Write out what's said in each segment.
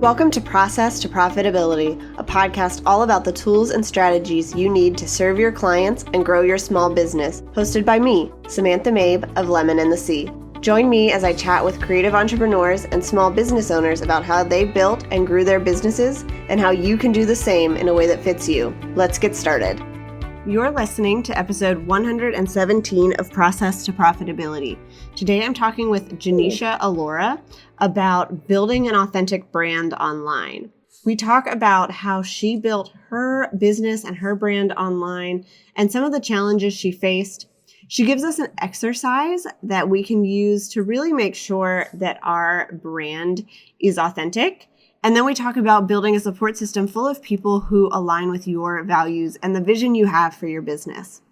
Welcome to Process to Profitability, a podcast all about the tools and strategies you need to serve your clients and grow your small business, hosted by me, Samantha Mabe of Lemon and the Sea. Join me as I chat with creative entrepreneurs and small business owners about how they built and grew their businesses and how you can do the same in a way that fits you. Let's get started. You're listening to episode 117 of Process to Profitability. Today I'm talking with Genecia Alluora about building an authentic brand online. We talk about how she built her business and her brand online and some of the challenges she faced. She gives us an exercise that we can use to really make sure that our brand is authentic. And then we talk about building a support system full of people who align with your values and the vision you have for your business.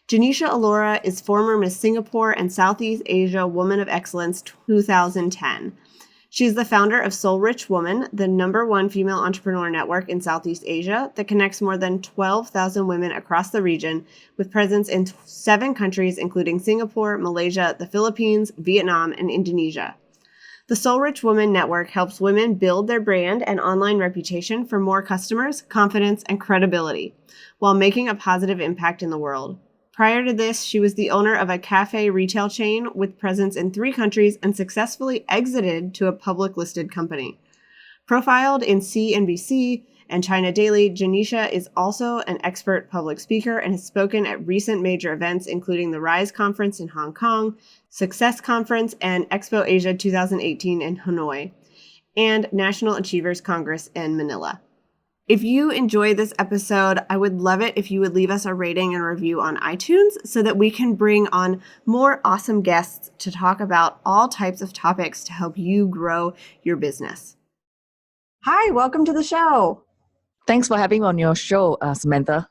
Genecia Alluora is former Miss Singapore and Southeast Asia Woman of Excellence 2010. She's the founder of Soul Rich Woman, the #1 female entrepreneur network in Southeast Asia that connects more than 12,000 women across the region with presence in 7 countries, including Singapore, Malaysia, the Philippines, Vietnam, and Indonesia. The Soul Rich Woman Network helps women build their brand and online reputation for more customers, confidence, and credibility, while making a positive impact in the world. Prior to this, she was the owner of a cafe retail chain with presence in 3 countries and successfully exited to a public listed company. Profiled in CNBC and China Daily, Genecia is also an expert public speaker and has spoken at recent major events, including the Rise Conference in Hong Kong, Success Conference, and Expo Asia 2018 in Hanoi, and National Achievers Congress in Manila. If you enjoy this episode, I would love it if you would leave us a rating and review on iTunes so that we can bring on more awesome guests to talk about all types of topics to help you grow your business. Hi, welcome to the show. Thanks for having me on your show, Samantha.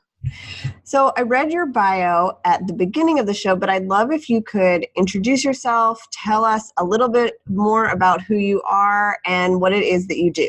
So I read your bio at the beginning of the show, but I'd love if you could introduce yourself, tell us a little bit more about who you are and what it is that you do.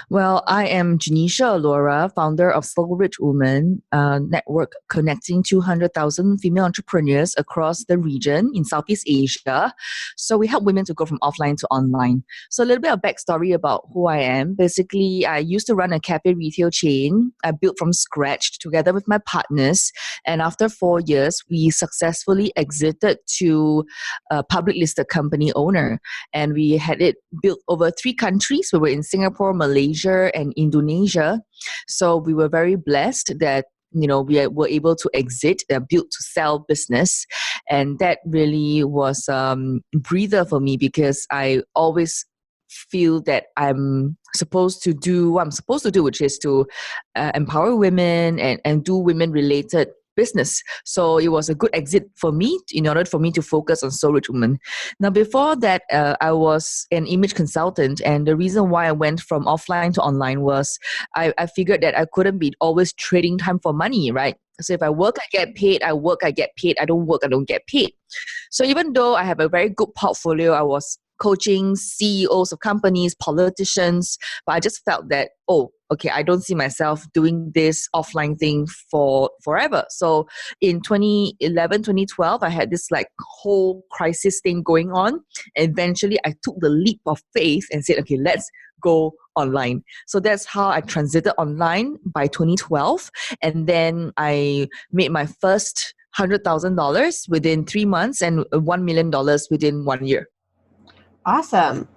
Well, I am Genecia Alluora, founder of Soul Rich Woman network connecting 200,000 female entrepreneurs across the region in Southeast Asia. So we help women to go from offline to online. So a little bit of backstory about who I am. Basically, I used to run a cafe retail chain. I built from scratch together with my partners. And after 4 years, we successfully exited to a public listed company owner. And we had it built over 3 countries. We were in Singapore, Malaysia, and Indonesia. So we were very blessed that we were able to exit a build to sell business, and that really was a breather for me because I always feel that I'm supposed to do what I'm supposed to do, which is to empower women and do women related business. So it was a good exit for me in order for me to focus on Soul Rich Woman. Now, before that, I was an image consultant, and the reason why I went from offline to online was I figured that I couldn't be always trading time for money, right? So if I work, I get paid. I work, I get paid. I don't work, I don't get paid. So even though I have a very good portfolio, I was coaching CEOs of companies, politicians, but I just felt that, I don't see myself doing this offline thing for forever. So in 2011, 2012, I had this whole crisis thing going on. Eventually, I took the leap of faith and said, okay, let's go online. So that's how I transited online by 2012. And then I made my first $100,000 within 3 months and $1 million within 1 year. Awesome.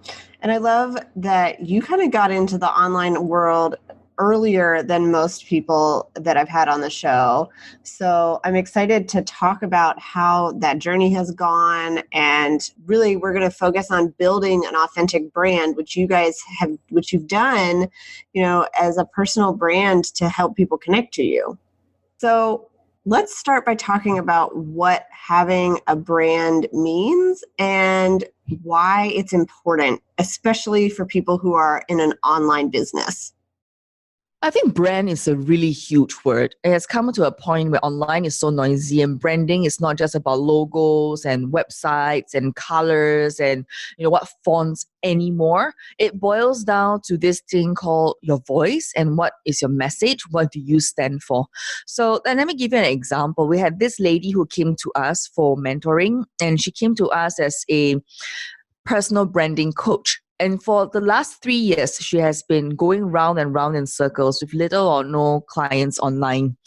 And I love that you kind of got into the online world earlier than most people that I've had on the show. So I'm excited to talk about how that journey has gone. And really, we're going to focus on building an authentic brand, which you've done, as a personal brand to help people connect to you. So let's start by talking about what having a brand means and why it's important, especially for people who are in an online business. I think brand is a really huge word. It has come to a point where online is so noisy, and branding is not just about logos and websites and colors and what fonts anymore. It boils down to this thing called your voice and what is your message, what do you stand for. So let me give you an example. We had this lady who came to us for mentoring, and she came to us as a personal branding coach. And for the last 3 years, she has been going round and round in circles with little or no clients online.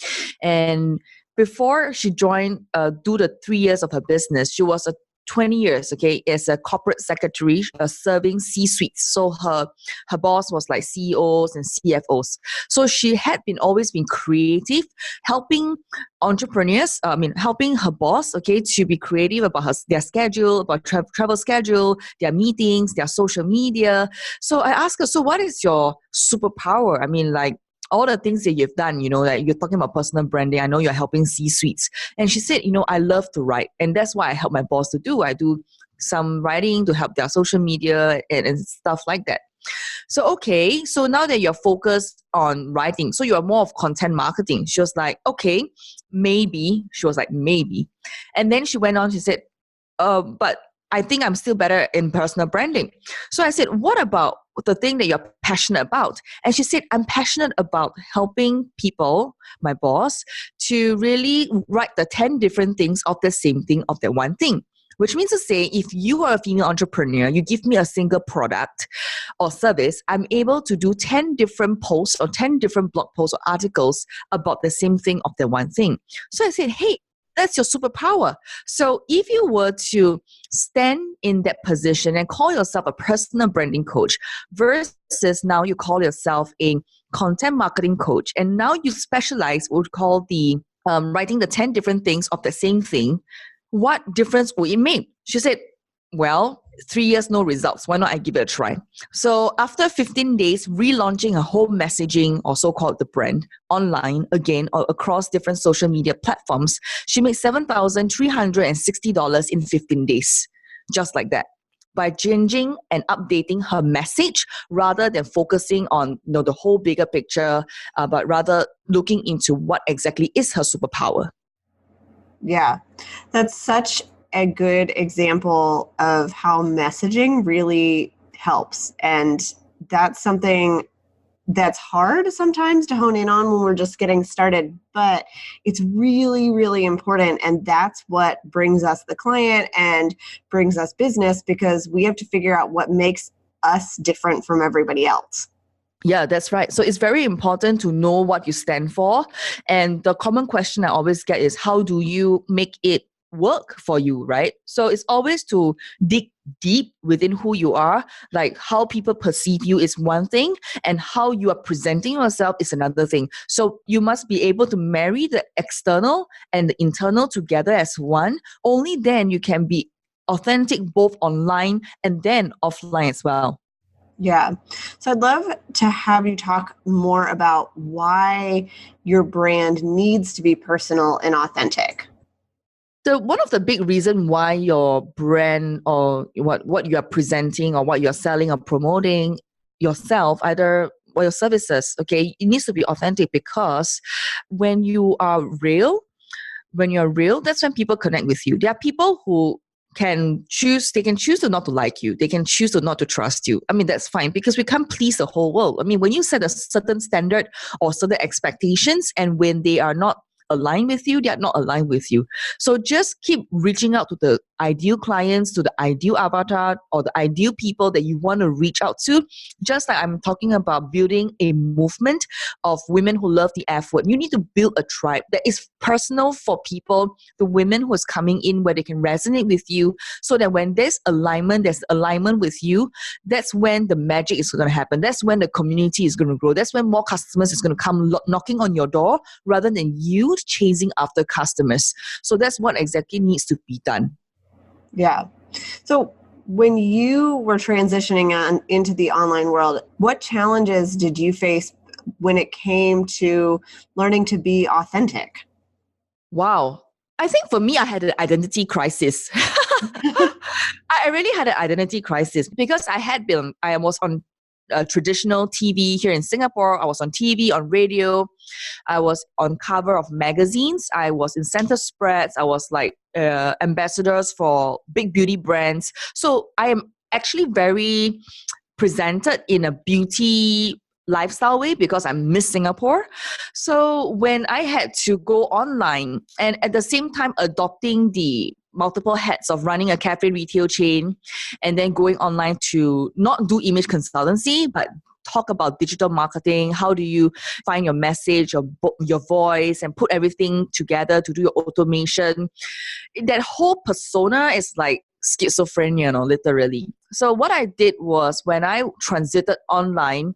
And before she joined, do the 3 years of her business, she was a 20 years, okay, as a corporate secretary, serving C-suites. So her boss was like CEOs and CFOs. So she had always been creative, helping entrepreneurs, helping her boss, okay, to be creative about their schedule, about travel schedule, their meetings, their social media. So I asked her, so what is your superpower? I mean, like, all the things that you've done, like you're talking about personal branding. I know you're helping C-suites. And she said, I love to write. And that's what I help my boss to do. I do some writing to help their social media and stuff like that. So, okay, so now that you're focused on writing, so you're more of content marketing. She was like, okay, maybe. She was like, maybe. And then she went on, she said, but I think I'm still better in personal branding. So I said, what about the thing that you're passionate about? And she said, I'm passionate about helping people, my boss, to really write the 10 different things of the same thing, of that one thing. Which means to say, if you are a female entrepreneur, you give me a single product or service, I'm able to do 10 different posts or 10 different blog posts or articles about the same thing of the one thing. So I said, hey, that's your superpower. So if you were to stand in that position and call yourself a personal branding coach versus now you call yourself a content marketing coach, and now you specialize what we call the writing the 10 different things of the same thing, what difference will it make? She said, well, 3 years, no results. Why not I give it a try? So after 15 days, relaunching her whole messaging, or so-called the brand, online again or across different social media platforms, she made $7,360 in 15 days. Just like that. By changing and updating her message rather than focusing on the whole bigger picture, but rather looking into what exactly is her superpower. Yeah, that's such a good example of how messaging really helps. And that's something that's hard sometimes to hone in on when we're just getting started, but it's really, really important. And that's what brings us the client and brings us business, because we have to figure out what makes us different from everybody else. Yeah, that's right. So it's very important to know what you stand for. And the common question I always get is, how do you make it work for you, right? So it's always to dig deep within who you are. Like, how people perceive you is one thing, and how you are presenting yourself is another thing. So you must be able to marry the external and the internal together as one. Only then you can be authentic both online and then offline as well. Yeah. So I'd love to have you talk more about why your brand needs to be personal and authentic. So one of the big reasons why your brand or what you are presenting or what you're selling or promoting yourself, either or your services, okay, it needs to be authentic, because when you are real, that's when people connect with you. There are people who they can choose to not to like you. They can choose to not to trust you. I mean, that's fine, because we can't please the whole world. I mean, when you set a certain standard or certain expectations, and when they are not aligned with you, they are not aligned with you. So just keep reaching out to the ideal clients, to the ideal avatar, or the ideal people that you want to reach out to. Just like I'm talking about building a movement of women who love the F word. You need to build a tribe that is personal for people, the women who is coming in, where they can resonate with you, so that when there's alignment with you, that's when the magic is going to happen. That's when the community is going to grow. That's when more customers is going to come knocking on your door, rather than you chasing after customers. So that's what exactly needs to be done. Yeah. So when you were transitioning into the online world, what challenges did you face when it came to learning to be authentic? Wow. I think for me, I had an identity crisis. I really had an identity crisis, because I was on traditional TV here in Singapore. I was on TV, on radio. I was on cover of magazines. I was in center spreads. I was like ambassadors for big beauty brands. So I am actually very presented in a beauty lifestyle way, because I'm Miss Singapore. So when I had to go online and at the same time adopting the multiple hats of running a cafe retail chain and then going online to not do image consultancy, but talk about digital marketing. How do you find your message, your voice, and put everything together to do your automation? That whole persona is like schizophrenia, literally. So what I did was when I transited online,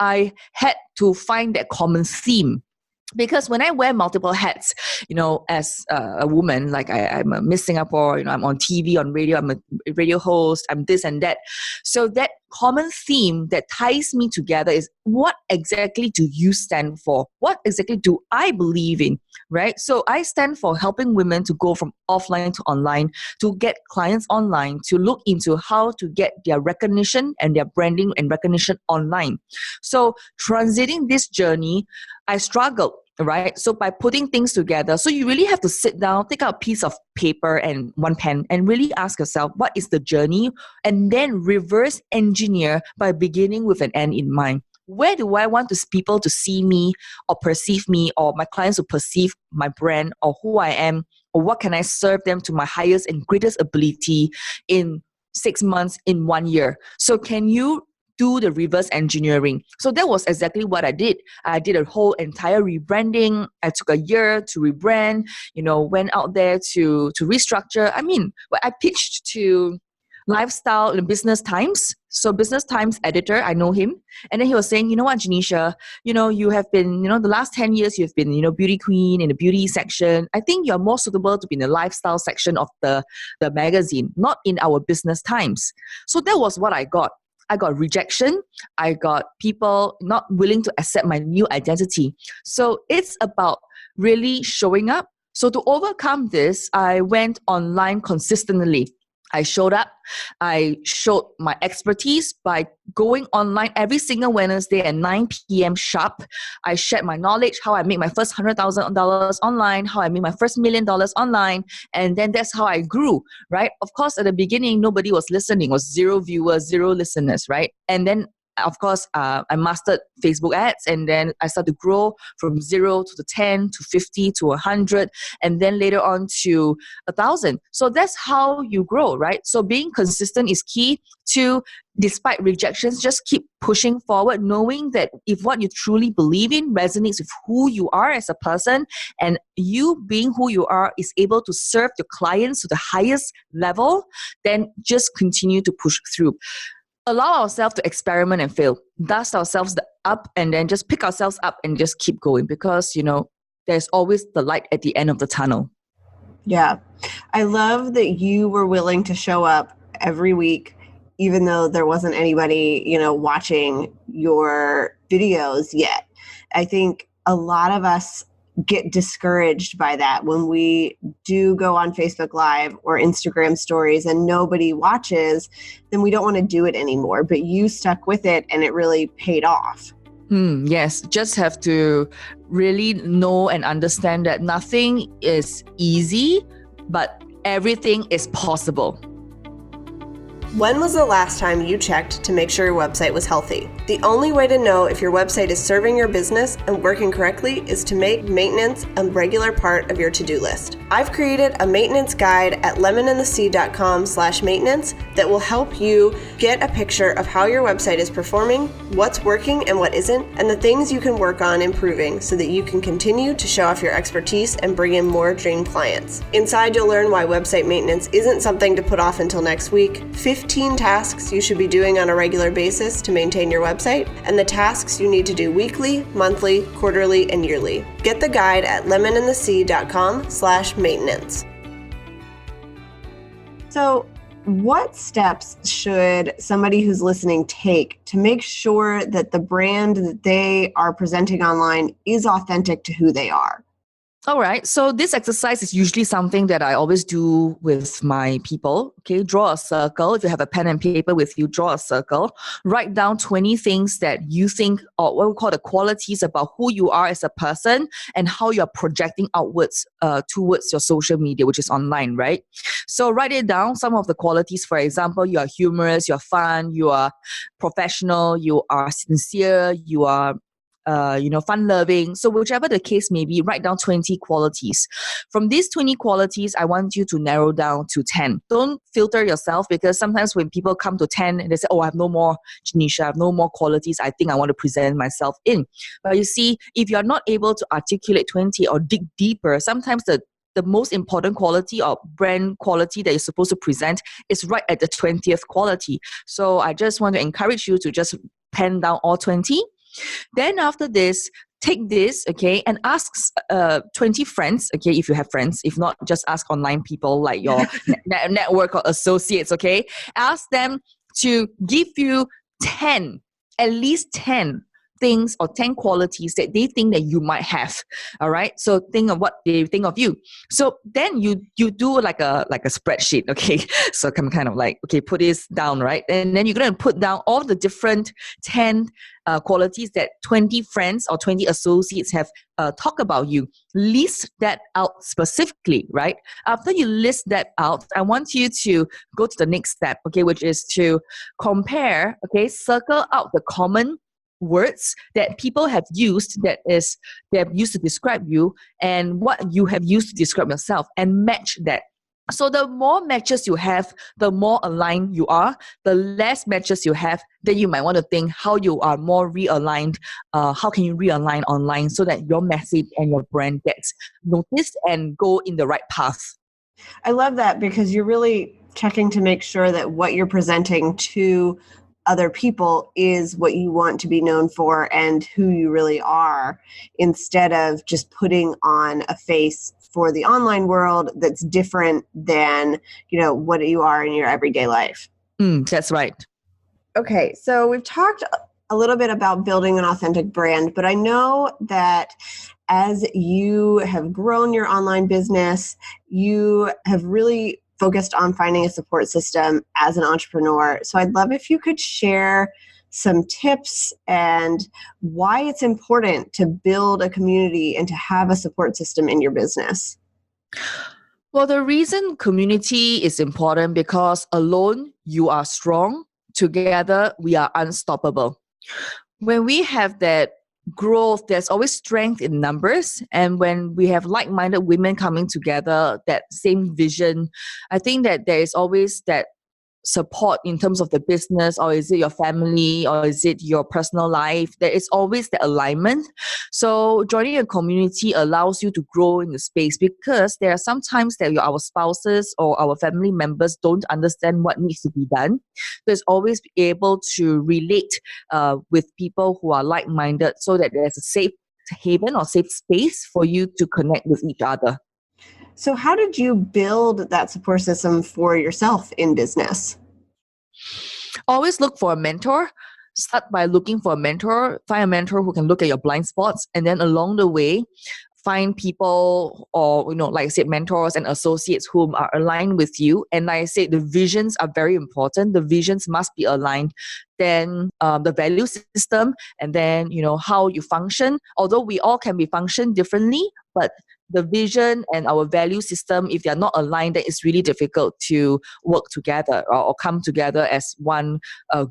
I had to find that common theme. Because when I wear multiple hats, as a woman, like I'm a Miss Singapore, I'm on TV, on radio, I'm a radio host, I'm this and that. So that common theme that ties me together is, what exactly do you stand for? What exactly do I believe in, right? So I stand for helping women to go from offline to online, to get clients online, to look into how to get their recognition and their branding and recognition online. So transiting this journey, I struggled, right? So by putting things together, so you really have to sit down, take out a piece of paper and one pen and really ask yourself, what is the journey? And then reverse engineer by beginning with an end in mind. Where do I want people to see me or perceive me, or my clients to perceive my brand or who I am, or what can I serve them to my highest and greatest ability in 6 months, in 1 year? So can you do the reverse engineering? So that was exactly what I did. I did a whole entire rebranding. I took a year to rebrand, went out there to restructure. I mean, I pitched to Lifestyle and Business Times. So Business Times editor, I know him. And then he was saying, you know what, Genecia, you have been, the last 10 years, you've been, beauty queen in the beauty section. I think you're more suitable to be in the lifestyle section of the magazine, not in our Business Times. So that was what I got. I got rejection. I got people not willing to accept my new identity. So it's about really showing up. So to overcome this, I went online consistently. I showed up. I showed my expertise by going online every single Wednesday at 9 p.m. sharp. I shared my knowledge, how I made my first $100,000 online, how I made my first $1 million online. And then that's how I grew, right? Of course, at the beginning, nobody was listening. It was 0 viewers, 0 listeners, right? And then of course, I mastered Facebook ads, and then I started to grow from 0 to 10 to 50 to 100, and then later on to 1,000. So that's how you grow, right? So being consistent is key to, despite rejections, just keep pushing forward, knowing that if what you truly believe in resonates with who you are as a person, and you being who you are is able to serve your clients to the highest level, then just continue to push through. Allow ourselves to experiment and fail, dust ourselves up, and then just pick ourselves up and just keep going, because, there's always the light at the end of the tunnel. Yeah. I love that you were willing to show up every week, even though there wasn't anybody, watching your videos yet. I think a lot of us get discouraged by that when we do go on Facebook Live or Instagram stories and nobody watches, then we don't want to do it anymore. But you stuck with it and it really paid off. Yes, just have to really know and understand that nothing is easy, but everything is possible. When was the last time you checked to make sure your website was healthy? The only way to know if your website is serving your business and working correctly is to make maintenance a regular part of your to-do list. I've created a maintenance guide at lemonandthesea.com/maintenance that will help you get a picture of how your website is performing, what's working and what isn't, and the things you can work on improving so that you can continue to show off your expertise and bring in more dream clients. Inside, you'll learn why website maintenance isn't something to put off until next week, 15 tasks you should be doing on a regular basis to maintain your website, and the tasks you need to do weekly, monthly, quarterly, and yearly. Get the guide at lemonandthesea.com/maintenance. So, what steps should somebody who's listening take to make sure that the brand that they are presenting online is authentic to who they are? All right. So this exercise is usually something that I always do with my people. Okay. Draw a circle. If you have a pen and paper with you, draw a circle. Write down 20 things that you think, or what we call the qualities about who you are as a person and how you're projecting outwards towards your social media, which is online, right? So write it down. Some of the qualities, for example, you are humorous, you're fun, you are professional, you are sincere, you are fun-loving. So whichever the case may be, write down 20 qualities. From these 20 qualities, I want you to narrow down to 10. Don't filter yourself, because sometimes when people come to 10 and they say, oh, I have no more, Genecia, I have no more qualities I think I want to present myself in. But you see, if you're not able to articulate 20 or dig deeper, sometimes the most important quality or brand quality that you're supposed to present is right at the 20th quality. So I just want to encourage you to just pen down all 20. Then after this, take this, okay, and ask 20 friends, okay, if you have friends. If not, just ask online people like your network or associates, okay. Ask them to give you 10, at least 10 things or 10 qualities that they think that you might have. All right. So think of what they think of you. So then you do like a spreadsheet. Okay. So I'm kind of like, okay, put this down, right? And then you're going to put down all the different 10 qualities that 20 friends or 20 associates have talked about you. List that out specifically, right? After you list that out, I want you to go to the next step, okay, which is to compare, okay, circle out the common words that people have used, they have used to describe you, and what you have used to describe yourself, and match that. So the more matches you have, the more aligned you are. The less matches you have, then you might want to think how you are more realigned. How can you realign online so that your message and your brand gets noticed and go in the right path? I love that, because you're really checking to make sure that what you're presenting to other people is what you want to be known for and who you really are, instead of just putting on a face for the online world that's different than, what you are in your everyday life. That's right. Okay, so we've talked a little bit about building an authentic brand, but I know that as you have grown your online business, you have really focused on finding a support system as an entrepreneur. So I'd love if you could share some tips and why it's important to build a community and to have a support system in your business. Well, the reason community is important because alone you are strong, together we are unstoppable. When we have that growth, there's always strength in numbers. And when we have like-minded women coming together, that same vision, I think that there is always that support in terms of the business, or is it your family, or is it your personal life? There is always the alignment. So joining a community allows you to grow in the space, because there are sometimes that our spouses or our family members don't understand what needs to be done. So it's always be able to relate with people who are like-minded, so that there's a safe haven or safe space for you to connect with each other. So how did you build that support system for yourself in business? Always look for a mentor. Start by looking for a mentor. Find a mentor who can look at your blind spots, and then along the way, find people, or like I said, mentors and associates whom are aligned with you. And like I said, the visions are very important. The visions must be aligned. Then the value system, and then how you function. Although we all can be function differently, but the vision and our value system, if they're not aligned, then it's really difficult to work together or come together as one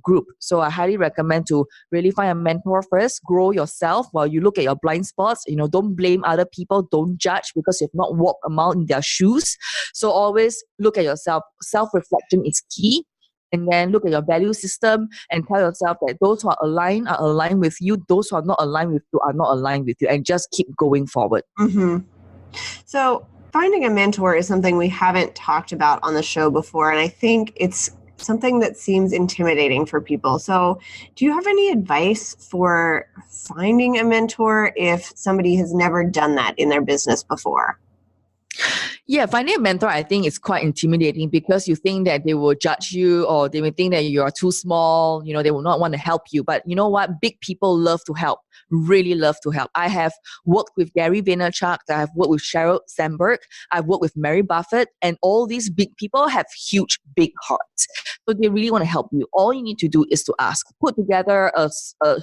group. So I highly recommend to really find a mentor first, grow yourself while you look at your blind spots. Don't blame other people, don't judge, because you've not walked a mile in their shoes. So always look at yourself. Self-reflection is key. And then look at your value system and tell yourself that those who are aligned with you. Those who are not aligned with you are not aligned with you, and just keep going forward. Mm-hmm. So finding a mentor is something we haven't talked about on the show before, and I think it's something that seems intimidating for people. So do you have any advice for finding a mentor if somebody has never done that in their business before? Yeah, finding a mentor, I think, is quite intimidating, because you think that they will judge you, or they may think that you are too small. They will not want to help you. But you know what? Big people love to help, really love to help. I have worked with Gary Vaynerchuk. I have worked with Sheryl Sandberg. I've worked with Mary Buffett. And all these big people have huge, big hearts. So they really want to help you. All you need to do is to ask. Put together a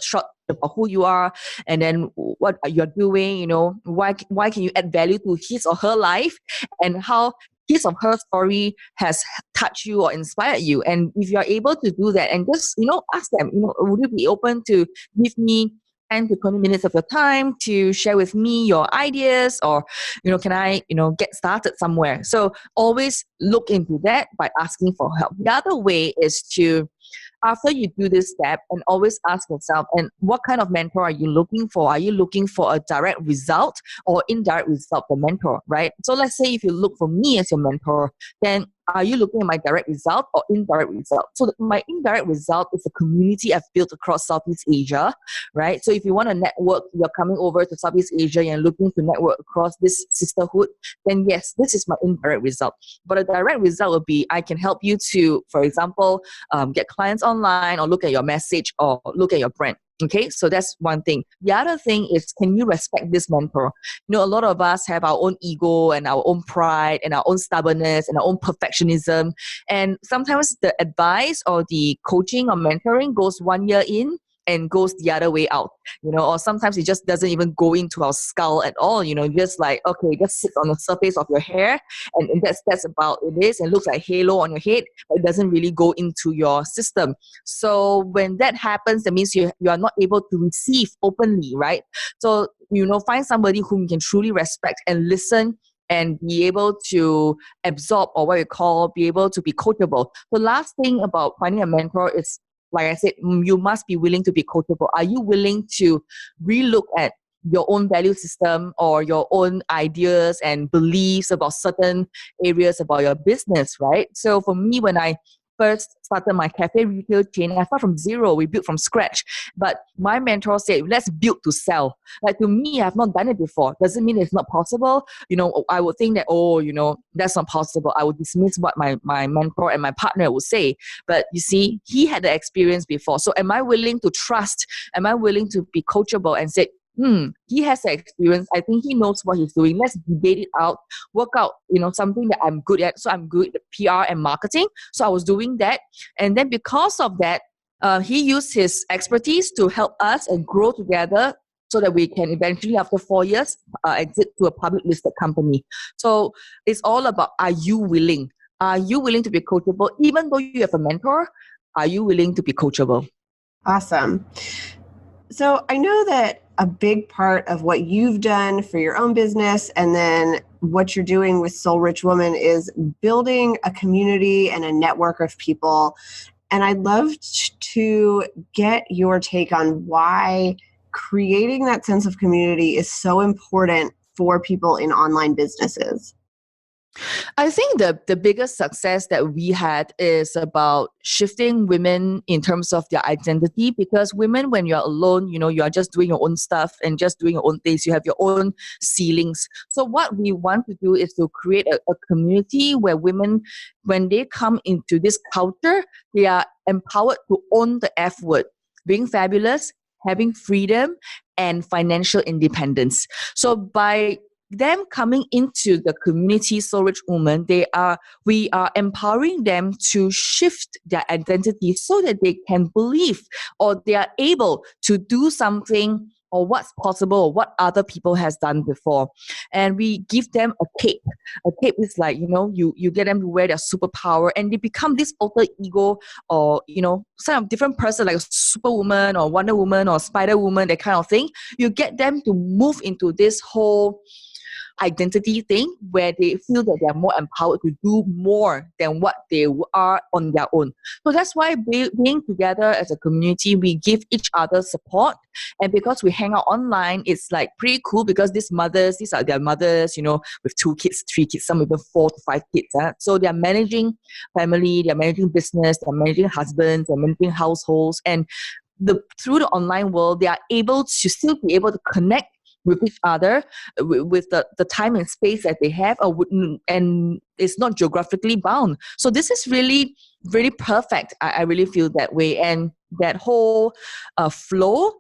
short about who you are, and then what you're doing, why can you add value to his or her life, and how his or her story has touched you or inspired you. And if you're able to do that, and just, ask them, would you be open to give me 10 to 20 minutes of your time to share with me your ideas, or can I get started somewhere? So always look into that by asking for help. The other way is to, after you do this step, and always ask yourself, and what kind of mentor are you looking for? Are you looking for a direct result or indirect result for mentor, right? So let's say if you look for me as your mentor, then are you looking at my direct result or indirect result? So my indirect result is the community I've built across Southeast Asia, right? So if you want to network, you're coming over to Southeast Asia and looking to network across this sisterhood, then yes, this is my indirect result. But a direct result would be, I can help you to, for example, get clients online, or look at your message, or look at your brand. Okay, so that's one thing. The other thing is, can you respect this mentor? A lot of us have our own ego and our own pride and our own stubbornness and our own perfectionism. And sometimes the advice or the coaching or mentoring goes 1 year in and goes the other way out, or sometimes it just doesn't even go into our skull at all, just like, okay, just sits on the surface of your hair, and that's about it is, and looks like halo on your head, but it doesn't really go into your system. So when that happens, that means you are not able to receive openly, right? So, find somebody whom you can truly respect and listen, and be able to absorb, or what we call, be able to be coachable. The last thing about finding a mentor is, like I said, you must be willing to be coachable. Are you willing to relook at your own value system or your own ideas and beliefs about certain areas about your business, right? So for me, when I first started my cafe retail chain, I started from zero. We built from scratch. But my mentor said, let's build to sell. Like, to me, I've not done it before. Doesn't mean it's not possible. I would think that, that's not possible. I would dismiss what my mentor and my partner would say. But you see, he had the experience before. So am I willing to trust? Am I willing to be coachable and say, he has the experience. I think he knows what he's doing. Let's debate it out, work out, something that I'm good at. So I'm good at PR and marketing. So I was doing that. And then because of that, he used his expertise to help us and grow together, so that we can eventually, after 4 years, exit to a public listed company. So it's all about, are you willing? Are you willing to be coachable? Even though you have a mentor, are you willing to be coachable? Awesome. So I know that a big part of what you've done for your own business, and then what you're doing with Soul Rich Woman, is building a community and a network of people. And I'd love to get your take on why creating that sense of community is so important for people in online businesses. I think the biggest success that we had is about shifting women in terms of their identity, because women, when you're alone, you are just doing your own stuff and just doing your own things. You have your own ceilings. So what we want to do is to create a community where women, when they come into this culture, they are empowered to own the F word, being fabulous, having freedom, and financial independence. So by them coming into the community, Soul Rich Women, we are empowering them to shift their identity so that they can believe, or they are able to do something, or what's possible, or what other people has done before. And we give them a cape. A cape is like, you get them to wear their superpower, and they become this alter ego, or, some different person, like a superwoman or Wonder Woman or Spider Woman, that kind of thing. You get them to move into this whole identity thing, where they feel that they're more empowered to do more than what they are on their own. So that's why being together as a community, we give each other support. And because we hang out online, it's like pretty cool, because these are their mothers, with 2 kids, 3 kids, some even 4 to 5 kids. So they're managing family, they're managing business, they're managing husbands, they're managing households. And through the online world, they are able to still be able to connect with each other, with the time and space that they have, and it's not geographically bound. So this is really, really perfect. I really feel that way. And that whole flow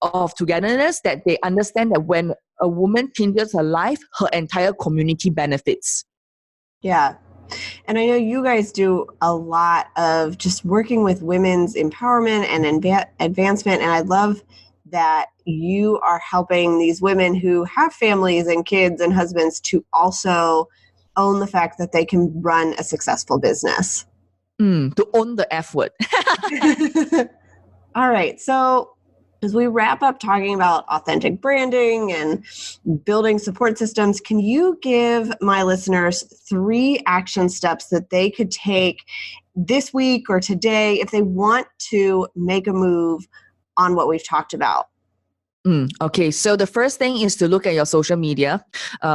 of togetherness, that they understand that when a woman changes her life, her entire community benefits. Yeah. And I know you guys do a lot of just working with women's empowerment and advancement. And I love that you are helping these women who have families and kids and husbands to also own the fact that they can run a successful business. To own the F word. All right. So as we wrap up talking about authentic branding and building support systems, can you give my listeners 3 action steps that they could take this week or today if they want to make a move on what we've talked about? Okay, so the first thing is to look at your social media,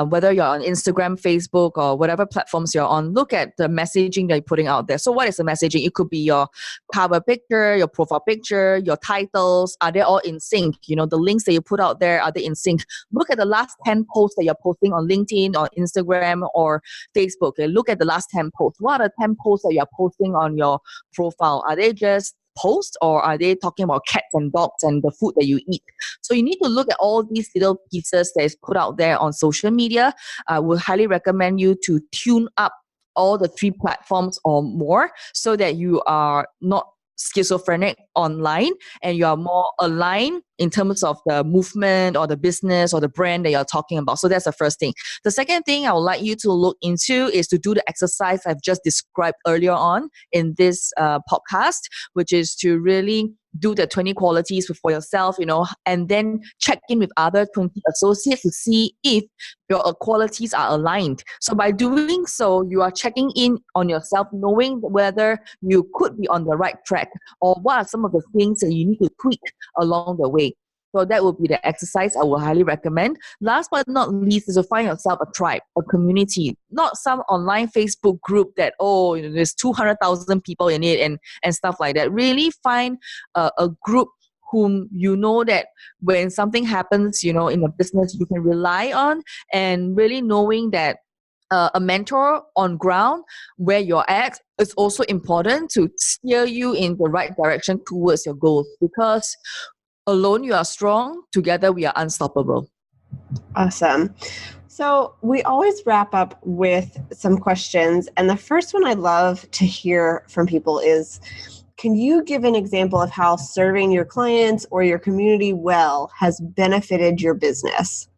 whether you're on Instagram, Facebook, or whatever platforms you're on. Look at the messaging that you're putting out there. So what is the messaging? It could be your cover picture, your profile picture, your titles. Are they all in sync? The links that you put out there, are they in sync? Look at the last 10 posts that you're posting on LinkedIn or Instagram or Facebook. Okay? Look at the last 10 posts. What are the 10 posts that you're posting on your profile? Are they just posts, or are they talking about cats and dogs and the food that you eat? So you need to look at all these little pieces that is put out there on social media. I would highly recommend you to tune up all the 3 platforms or more so that you are not schizophrenic online and you are more aligned in terms of the movement or the business or the brand that you're talking about. So that's the first thing. The second thing I would like you to look into is to do the exercise I've just described earlier on in this podcast, which is to really do the 20 qualities for yourself, and then check in with other 20 associates to see if your qualities are aligned. So by doing so, you are checking in on yourself, knowing whether you could be on the right track or what are some of the things that you need to tweak along the way. So that would be the exercise I would highly recommend. Last but not least is to find yourself a tribe, a community, not some online Facebook group that, there's 200,000 people in it and stuff like that. Really find a group whom you know that when something happens, in a business, you can rely on, and really knowing that a mentor on ground where you're at is also important to steer you in the right direction towards your goals, because alone you are strong, together we are unstoppable. Awesome. So we always wrap up with some questions. And the first one I'd love to hear from people is, can you give an example of how serving your clients or your community well has benefited your business?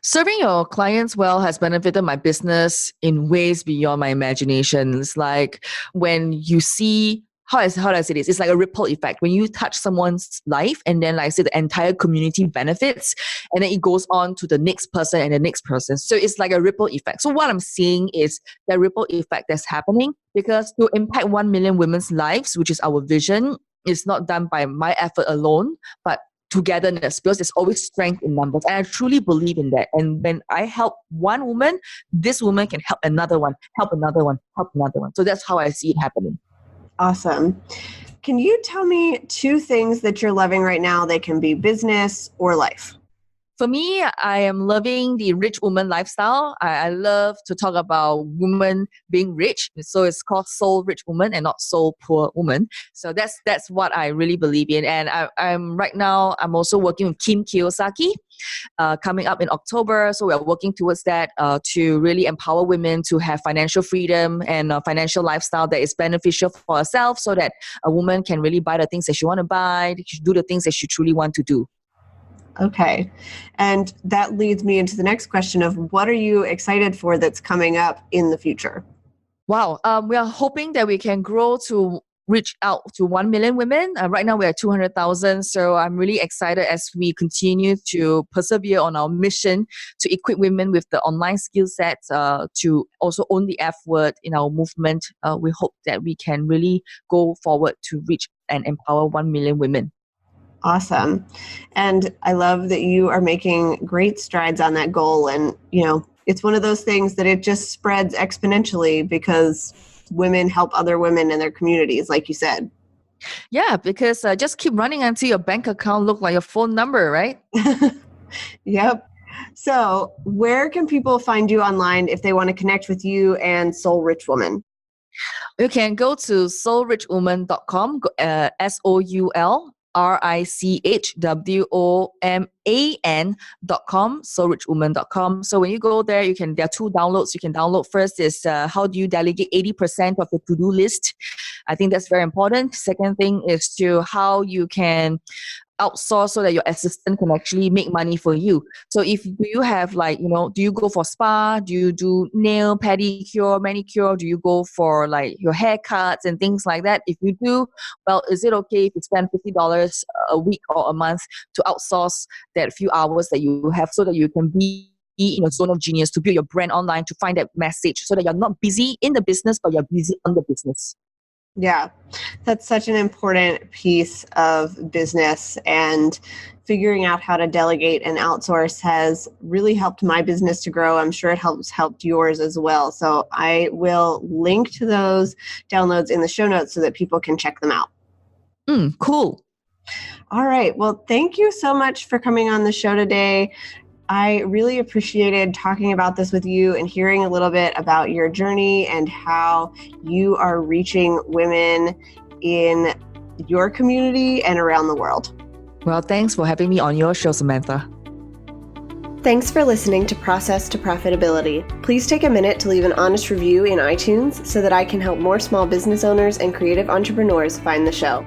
Serving your clients well has benefited my business in ways beyond my imagination. It's like when you see, how do I say this? It's like a ripple effect. When you touch someone's life and then, like I say, the entire community benefits, and then it goes on to the next person and the next person. So it's like a ripple effect. So what I'm seeing is the ripple effect that's happening, because to impact 1 million women's lives, which is our vision, is not done by my effort alone, but togetherness, because there's always strength in numbers. And I truly believe in that. And when I help one woman, this woman can help another one, help another one, help another one. So that's how I see it happening. Awesome. Can you tell me 2 things that you're loving right now? They can be business or life. For me, I am loving the rich woman lifestyle. I love to talk about women being rich. So it's called soul rich woman and not soul poor woman. So that's what I really believe in. And I'm right now, I'm also working with Kim Kiyosaki coming up in October. So we're working towards that to really empower women to have financial freedom and a financial lifestyle that is beneficial for herself, so that a woman can really buy the things that she want to buy, do the things that she truly want to do. Okay. And that leads me into the next question of, what are you excited for that's coming up in the future? Wow. We are hoping that we can grow to reach out to 1 million women. Right now we're at 200,000. So I'm really excited as we continue to persevere on our mission to equip women with the online skill sets to also own the F word in our movement. We hope that we can really go forward to reach and empower 1 million women. Awesome. And I love that you are making great strides on that goal. And, it's one of those things that it just spreads exponentially because women help other women in their communities, like you said. Yeah, because just keep running until your bank account look like your phone number, right? Yep. So where can people find you online if they want to connect with you and Soul Rich Woman? You can go to soulrichwoman.com, SOULRICHWOMAN.com, soulrichwoman.com. So when you go there, there are 2 downloads you can download. First is how do you delegate 80% of the to-do list? I think that's very important. Second thing is to how you can outsource so that your assistant can actually make money for you. So if do you have like, do you go for spa? Do you do nail, pedicure, manicure? Do you go for like your haircuts and things like that? If you do, well, is it okay if you spend $50 a week or a month to outsource that few hours that you have so that you can be in a zone of genius to build your brand online, to find that message so that you're not busy in the business, but you're busy on the business? Yeah, that's such an important piece of business, and figuring out how to delegate and outsource has really helped my business to grow. I'm sure it helped yours as well. So I will link to those downloads in the show notes so that people can check them out. Cool. All right. Well, thank you so much for coming on the show today. I really appreciated talking about this with you and hearing a little bit about your journey and how you are reaching women in your community and around the world. Well, thanks for having me on your show, Samantha. Thanks for listening to Process to Profitability. Please take a minute to leave an honest review in iTunes so that I can help more small business owners and creative entrepreneurs find the show.